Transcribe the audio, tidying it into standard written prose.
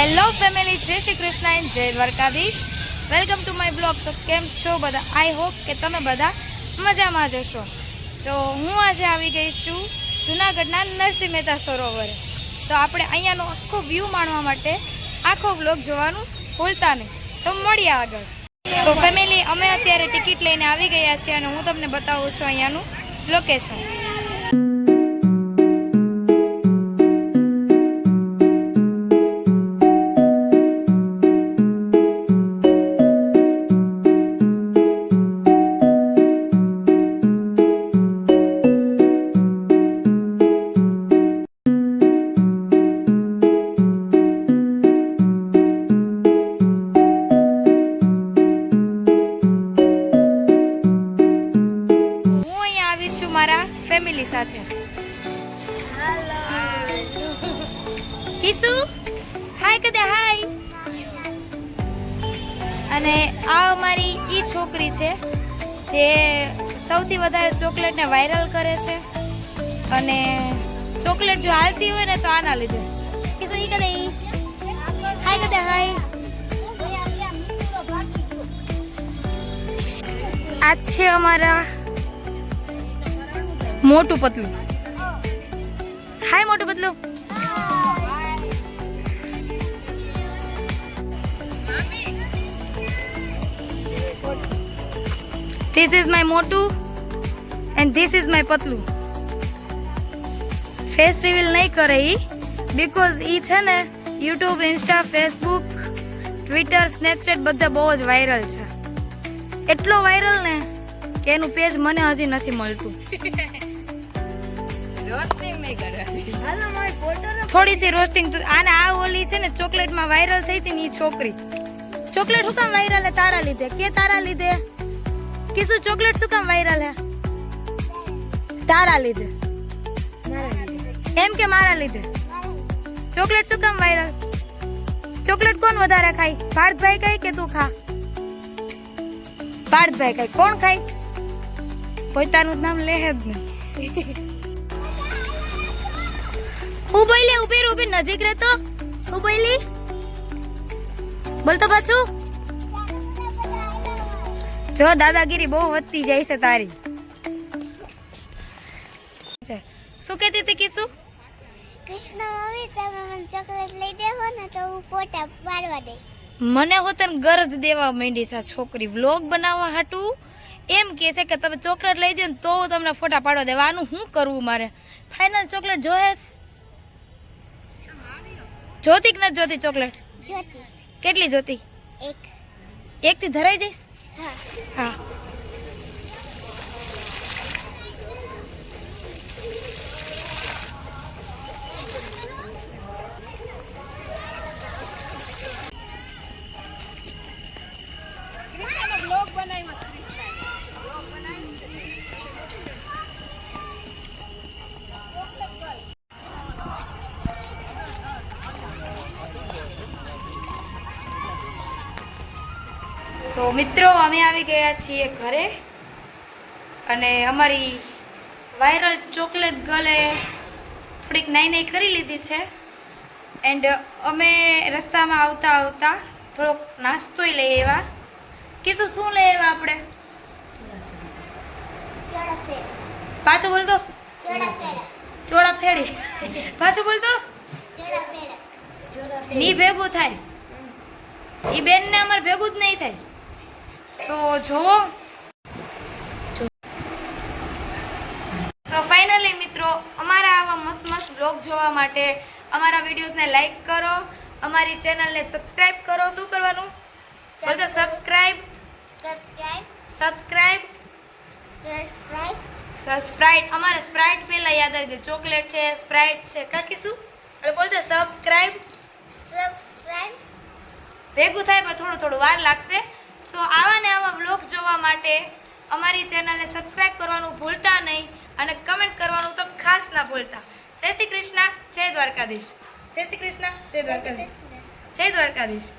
Hello family, જય Shri Krishna and જય Dwarkadhish. Welcome to my blog. તો કેમ છો બધા? આઈ હોપ કે તમે બધા મજામાં જ હશો. તો હું આજે આવી ગઈ છું જૂનાગઢના નરસિંહ મહેતા સરોવરે. તો આપણે અહીંયાનો આખો વ્યૂ માણવા માટે આખો બ્લોગ જોવાનું ભૂલતા નહીં. તો મળીએ આગળ. તો ફેમિલી, અમે અત્યારે ટિકિટ લઈને આવી ગયા છીએ અને હું તમને બતાવું છું અહીંયાનું લોકેશન. મારા ફેમિલી સાથે. કિસુ હાય કદે હાય. અને આ અમારી ઈ છોકરી છે જે સૌથી વધારે ચોકલેટને વાયરલ કરે છે. અને ચોકલેટ જો હાલતી હોય ને તો આના લીધે. કિસુ ઈ કદે ઈ હાય કદે હાય. આ છે અમારા મોટું પતલું. હાય મોટું પતલું. This is my મોટું and this is my પતલું. ફેસ રિવીલ નહીં કરે ઈ, બીકોઝ ઈ છે ને YouTube, Insta, Facebook, Twitter, Snapchat બધા બહુ જ વાયરલ છે. એટલો વાયરલ ને કે એનું પેજ મને હજી નથી મળતું. થોડી સી રોસ્ટિંગ. આને આ ઓલી છે ને ચોકલેટમાં વાયરલ થઈ હતી ને ઈ છોકરી. ચોકલેટ શું કામ વાયરલ હે? તારા લીધે. કે તારા લીધે? કિસુ ચોકલેટ શું કામ વાયરલ હે? તારા લીધે. એમ કે મારા લીધે. ચોકલેટ શું કામ વાયરલ? ચોકલેટ કોણ વધારે ખાય? પાર્થભાઈ ખાય કે તું ખા? પાર્થભાઈ ખાય. કોણ ખાય? પોતાનું નામ લે જ નહીં. હું બોલે ઉભી નજીક રહેતો. શું બોલી? બોલતો પાછું. જો દાદાગીરી બહુ વધતી જાય છે તારી. શું કહેતી હતી કિસુ? કૃષ્ણ મમ્મી, તમે મને ચોકલેટ લઈ દેવો ને તો હું ફોટા પાડવા દે. મને હોતન ગરજ દેવા માંડી છે છોકરી. વ્લોગ બનાવવા હાટું એમ કે છે કે તમે ચોકલેટ લઈ દો ને તો તમને ફોટા પાડવા દેવા. આનું શું કરવું મારે? ફાઇનલ ચોકલેટ જોહે છે. જોતી કે નથી જોતી ચોકલેટ? જોતી. કેટલી જોતી? એક થી ધરાઈ જઈશ. હા. તો મિત્રો, અમે આવી ગયા છીએ ઘરે અને અમારી વાયરલ ચોકલેટ ગર્લે થોડીક નાઈ કરી લીધી છે. એન્ડ અમે રસ્તામાં આવતા આવતા થોડોક નાસ્તોય લઈ આવ્યા. કિસુ શું લઈ આવ્યા આપણે? પાછું બોલતો. ચોળા ફેડી. પાછું બોલતો. ની ભેગું થાય. ઈ બેન ને અમારે ભેગું જ નહીં થાય. સો જોવો. સો ફાઇનલી મિત્રો, અમારા આવા મસ્ત મસ્ત બ્લોગ જોવા માટે અમારા વિડીયોઝને લાઈક કરો, અમારી ચેનલને સબસ્ક્રાઇબ કરો. શું કરવાનું? બોલતો સબસ્ક્રાઇબ. અમારે સ્પ્રાઇટ પહેલા યાદ આવી જાય. ચોકલેટ છે, સ્પ્રાઇટ છે. કાકી શું એટલે બોલતો સબસ્ક્રાઇબ. ભેગું થાય પણ થોડું વાર લાગશે. સો આવા ને આવા બ્લોગ જોવા માટે અમારી ચેનલને સબસ્ક્રાઇબ કરવાનું ભૂલતા નહીં અને કમેન્ટ કરવાનું તો ખાસ ના ભૂલતા. જય શ્રી કૃષ્ણ, જય દ્વારકાધીશ. જય શ્રી કૃષ્ણ, જય દ્વારકાધીશ. જય દ્વારકાધીશ.